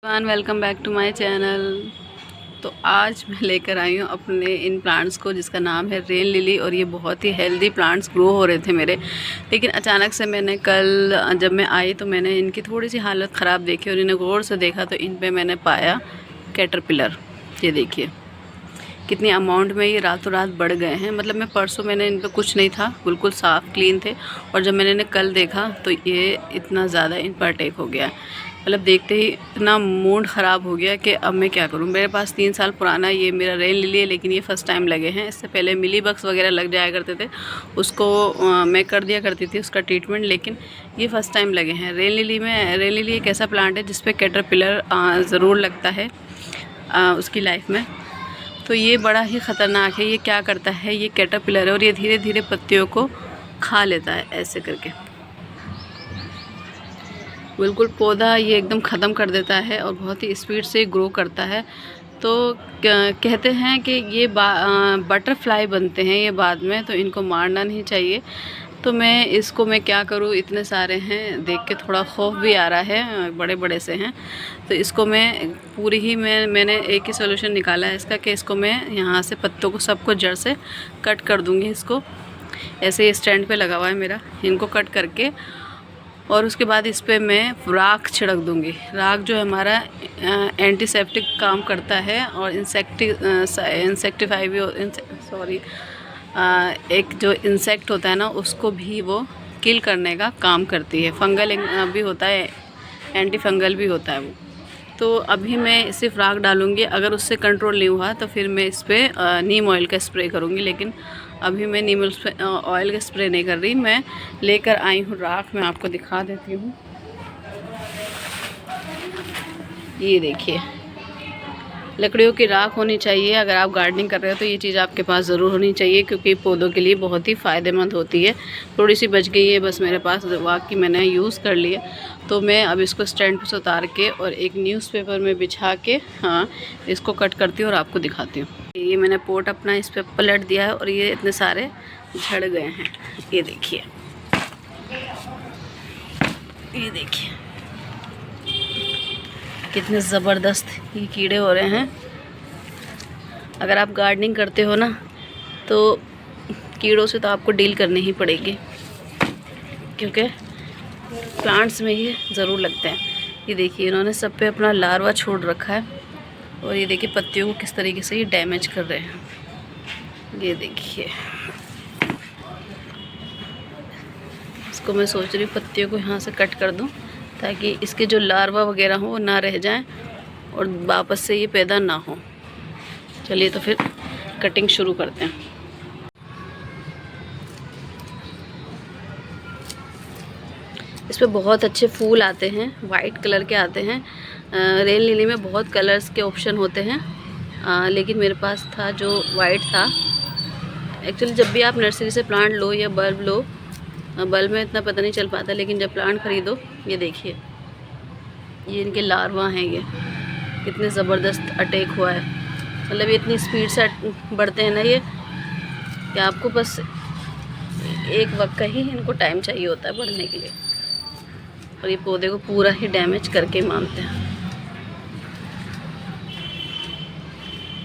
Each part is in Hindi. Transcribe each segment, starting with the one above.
Welcome back to my channel. तो आज मैं लेकर आई हूँ अपने इन प्लांट्स को जिसका नाम है रेन लिली। और ये बहुत ही हेल्दी प्लांट्स ग्रो हो रहे थे मेरे, लेकिन अचानक से मैंने कल जब मैं आई तो मैंने इनकी थोड़ी सी हालत ख़राब देखी और इन्हें गौर से देखा तो इन पे मैंने पाया कैटरपिलर। ये देखिए कितनी अमाउंट में ये रातों रात बढ़ गए हैं। मतलब मैं परसों मैंने इन पर कुछ नहीं था, बिल्कुल साफ़ क्लीन थे, और जब मैंने इन्हें कल देखा तो ये इतना ज़्यादा इन पर अटैक हो गया। मतलब देखते ही इतना मूड ख़राब हो गया कि अब मैं क्या करूं। मेरे पास 3 साल पुराना ये मेरा रेन लिली है, लेकिन ये फ़र्स्ट टाइम लगे हैं। इससे पहले मिली बग्स वगैरह लग जाया करते थे, उसको मैं कर दिया करती थी उसका ट्रीटमेंट, लेकिन ये फ़र्स्ट टाइम लगे हैं। रेन लिली एक ऐसा प्लांट है जिस पर कैटरपिलर ज़रूर लगता है उसकी लाइफ में। तो ये बड़ा ही ख़तरनाक है। ये क्या करता है, ये कैटरपिलर है और ये धीरे धीरे पत्तियों को खा लेता है ऐसे करके। बिल्कुल पौधा ये एकदम ख़त्म कर देता है और बहुत ही स्पीड से ग्रो करता है। तो कहते हैं कि ये बटरफ्लाई बनते हैं ये बाद में, तो इनको मारना नहीं चाहिए। तो मैं क्या करूँ, इतने सारे हैं देख के थोड़ा खौफ भी आ रहा है, बड़े बड़े से हैं। तो इसको मैं पूरी ही मैंने एक ही सोल्यूशन निकाला है इसका कि इसको मैं यहाँ से पत्तों को सबको जड़ से कट कर दूँगी। इसको ऐसे स्टैंड पे लगा हुआ है मेरा, इनको कट करके, और उसके बाद इस पर मैं राख छिड़क दूँगी। राख जो हमारा एंटीसेप्टिक काम करता है और इंसेक्टिफाई भी एक जो इंसेक्ट होता है ना उसको भी वो किल करने का काम करती है। फंगल भी होता है, एंटी फंगल भी होता है वो। तो अभी मैं सिर्फ राख डालूँगी, अगर उससे कंट्रोल नहीं हुआ तो फिर मैं इस पर नीम ऑयल का स्प्रे करूँगी। लेकिन अभी मैं नीम ऑयल का स्प्रे नहीं कर रही, मैं लेकर आई हूँ राख। मैं आपको दिखा देती हूँ, ये देखिए लकड़ियों की राख होनी चाहिए। अगर आप गार्डनिंग कर रहे हो तो ये चीज़ आपके पास ज़रूर होनी चाहिए, क्योंकि पौधों के लिए बहुत ही फ़ायदेमंद होती है। थोड़ी सी बच गई है बस मेरे पास, वाकई मैंने यूज़ कर लिया। तो मैं अब इसको स्टैंड पर से उतार के और एक न्यूज़पेपर में बिछा के इसको कट करती हूँ और आपको दिखाती हूँ। ये मैंने पोट अपना इस पर पलट दिया है और ये इतने सारे झड़ गए हैं। ये देखिए, ये देखिए कितने ज़बरदस्त ये कीड़े हो रहे हैं। अगर आप गार्डनिंग करते हो ना तो कीड़ों से तो आपको डील करनी ही पड़ेगी, क्योंकि प्लांट्स में ये ज़रूर लगते हैं। ये देखिए इन्होंने सब पे अपना लार्वा छोड़ रखा है और ये देखिए पत्तियों को किस तरीके से ये डैमेज कर रहे हैं। ये देखिए इसको मैं सोच रही हूँ पत्तियों को यहाँ से कट कर दूँ, ताकि इसके जो लार्वा वगैरह हो वो ना रह जाएं और वापस से ये पैदा ना हो। चलिए तो फिर कटिंग शुरू करते हैं। इस पे बहुत अच्छे फूल आते हैं, वाइट कलर के आते हैं। रेन लिली में बहुत कलर्स के ऑप्शन होते हैं, लेकिन मेरे पास था जो वाइट था। एक्चुअली जब भी आप नर्सरी से प्लांट लो या बल्ब लो, बल्ब में इतना पता नहीं चल पाता, लेकिन जब प्लांट ख़रीदो, ये देखिए ये इनके लार्वा हैं। ये कितने ज़बरदस्त अटैक हुआ है। मतलब ये इतनी स्पीड से बढ़ते हैं ना ये, कि आपको बस एक वक्त का ही इनको टाइम चाहिए होता है बढ़ने के लिए, और ये पौधे को पूरा ही डैमेज करके मानते हैं।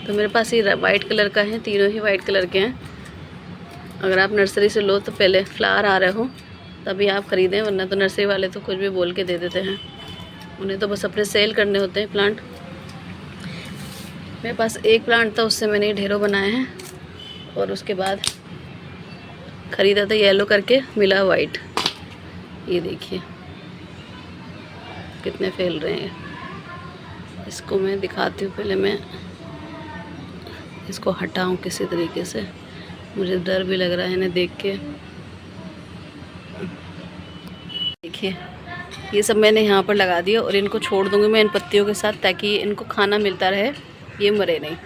तो मेरे पास ये वाइट कलर का है, तीनों ही वाइट कलर के हैं। अगर आप नर्सरी से लो तो पहले फ्लावर आ रहे हो तभी आप ख़रीदें, वरना तो नर्सरी वाले तो कुछ भी बोल के दे देते हैं। उन्हें तो बस अपने सेल करने होते हैं प्लांट। मेरे पास एक प्लांट था, उससे मैंने ढेरों बनाए हैं, और उसके बाद ख़रीदा था येलो करके, मिला वाइट। ये देखिए कितने फैल रहे हैं। इसको मैं दिखाती हूँ, पहले मैं इसको हटाऊँ किसी तरीके से, मुझे डर भी लग रहा है इन्हें देख के। देखिए ये सब मैंने यहाँ पर लगा दिया और इनको छोड़ दूँगी मैं इन पत्तियों के साथ, ताकि इनको खाना मिलता रहे, ये मरे नहीं।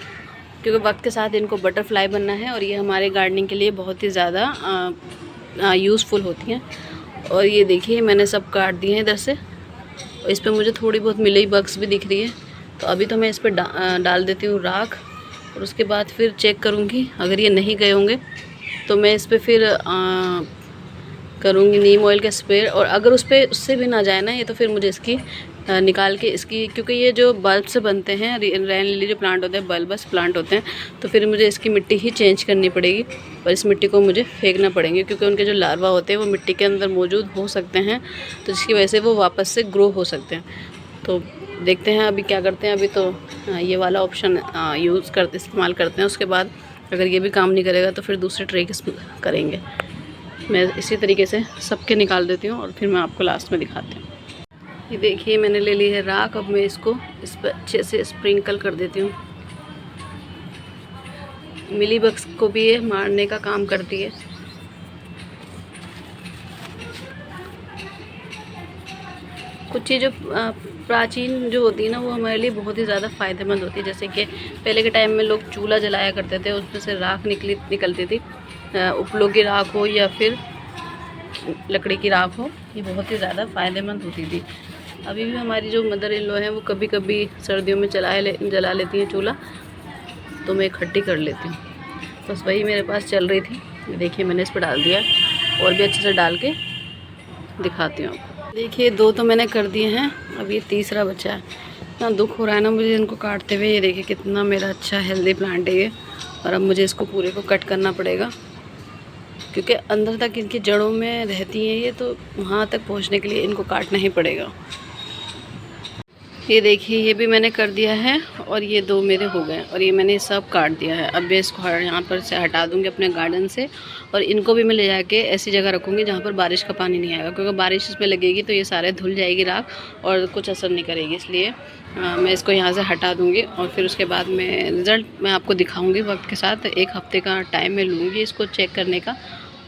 क्योंकि वक्त के साथ इनको बटरफ्लाई बनना है और ये हमारे गार्डनिंग के लिए बहुत ही ज़्यादा यूज़फुल होती हैं। और ये देखिए मैंने सब काट दिए हैं इधर से, और इस पर मुझे थोड़ी बहुत मिली बग्स भी दिख रही है। तो अभी तो मैं इस पर डाल देती हूँ राख, और उसके बाद फिर चेक करूँगी। अगर ये नहीं गए होंगे तो मैं इस पर फिर करूँगी नीम ऑयल का स्प्रे, और अगर उससे भी ना जाए ना ये, तो फिर मुझे इसकी निकाल के इसकी, क्योंकि ये जो बल्ब से बनते हैं रेन लिली जो प्लांट होते हैं बल्बस प्लांट होते हैं, तो फिर मुझे इसकी मिट्टी ही चेंज करनी पड़ेगी और इस मिट्टी को मुझे फेंकना पड़ेंगे, क्योंकि उनके जो लार्वा होते हैं वो मिट्टी के अंदर मौजूद हो सकते हैं, तो जिसकी वजह से वो वापस से ग्रो हो सकते हैं। तो देखते हैं अभी क्या करते हैं। अभी तो ये वाला ऑप्शन इस्तेमाल करते हैं, उसके बाद अगर ये भी काम नहीं करेगा तो फिर दूसरे ट्रे करेंगे। मैं इसी तरीके से सबके निकाल देती हूँ और फिर मैं आपको लास्ट में दिखाती हूँ। ये देखिए मैंने ले ली है राख। अब मैं इसको इस पर अच्छे से स्प्रिंकल कर देती हूँ। मिली बग्स को भी ये मारने का काम करती है। कुछ चीज़ें प्राचीन जो होती है ना वो हमारे लिए बहुत ही ज़्यादा फ़ायदेमंद होती है। जैसे कि पहले के टाइम में लोग चूल्हा जलाया करते थे, उसमें से राख निकलती थी, उपलों की राख हो या फिर लकड़ी की राख हो, ये बहुत ही ज़्यादा फ़ायदेमंद होती थी। अभी भी हमारी जो मदर इन लॉ हैं वो कभी कभी सर्दियों में जला लेती हैं चूल्हा, तो मैं इकट्ठी कर लेती हूँ। बस वही मेरे पास चल रही थी। देखिए मैंने इस पर डाल दिया और भी अच्छे से डाल के दिखाती हूँ आपको। देखिए 2 तो मैंने कर दिए हैं, अब ये तीसरा बचा है। इतना दुख हो रहा है ना मुझे इनको काटते हुए। ये देखिए कितना मेरा अच्छा हेल्दी प्लांट है ये, और अब मुझे इसको पूरे को कट करना पड़ेगा, क्योंकि अंदर तक इनकी जड़ों में रहती हैं ये, तो वहाँ तक पहुँचने के लिए इनको काटना ही पड़ेगा। ये देखिए ये भी मैंने कर दिया है और ये 2 मेरे हो गए और ये मैंने सब काट दिया है। अब मैं इसको यहाँ पर से हटा दूँगी अपने गार्डन से, और इनको भी मैं ले जाके ऐसी जगह रखूँगी जहाँ पर बारिश का पानी नहीं आएगा, क्योंकि बारिश इसमें लगेगी तो ये सारे धुल जाएगी राख और कुछ असर नहीं करेगी। इसलिए मैं इसको यहाँ से हटा दूँगी और फिर उसके बाद मैं रिज़ल्ट मैं आपको दिखाऊँगी वक्त के साथ। 1 हफ़्ते का टाइम मैं लूँगी इसको चेक करने का,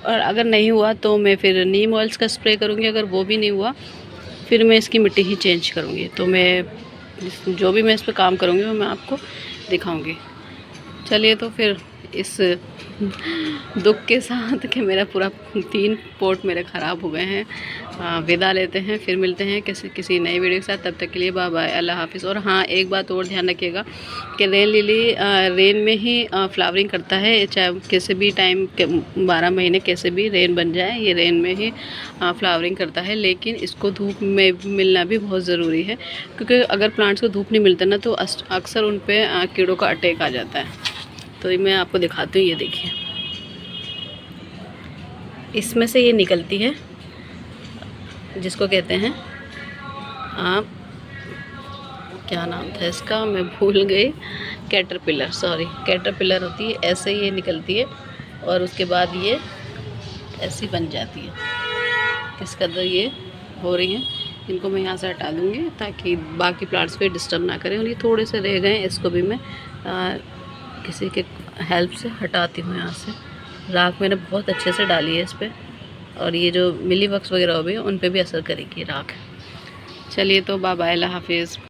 और अगर नहीं हुआ तो मैं फिर नीम ऑयल्स का स्प्रे करूँगी। अगर वो भी नहीं हुआ फिर मैं इसकी मिट्टी ही चेंज करूँगी। तो मैं जो भी मैं इस पर काम करूँगी वो मैं आपको दिखाऊँगी। चलिए तो फिर इस दुख के साथ कि मेरा पूरा 3 पॉट मेरे ख़राब हो गए हैं, विदा लेते हैं। फिर मिलते हैं किसी नई वीडियो के साथ। तब तक के लिए बाय बाय, अल्लाह हाफ़िज़। और हाँ एक बात और ध्यान रखिएगा कि रेन लिली रेन में ही फ्लावरिंग करता है, चाहे किसी भी टाइम के 12 महीने कैसे भी रेन बन जाए, ये रेन में ही फ्लावरिंग करता है। लेकिन इसको धूप में मिलना भी बहुत ज़रूरी है, क्योंकि अगर प्लांट्स को धूप नहीं मिलता ना तो अक्सर उन पर कीड़ों का अटैक आ जाता है। तो मैं आपको दिखाती हूँ। ये देखिए इसमें से ये निकलती है, जिसको कहते हैं आप क्या नाम था इसका मैं भूल गई, कैटरपिलर, सॉरी कैटरपिलर होती है। ऐसे ये निकलती है और उसके बाद ये ऐसी बन जाती है। किस कदर ये हो रही हैं, इनको मैं यहाँ से हटा दूँगी ताकि बाकी प्लांट्स को डिस्टर्ब ना करें। और ये थोड़े से रह गए, इसको भी मैं किसी के हेल्प से हटाती हूँ यहाँ से। राख मैंने बहुत अच्छे से डाली है इस पर, और ये जो मिली बग्स वगैरह हो गए उन पे भी असर करेगी राख। चलिए तो बाय बाय, अल्लाह हाफिज़।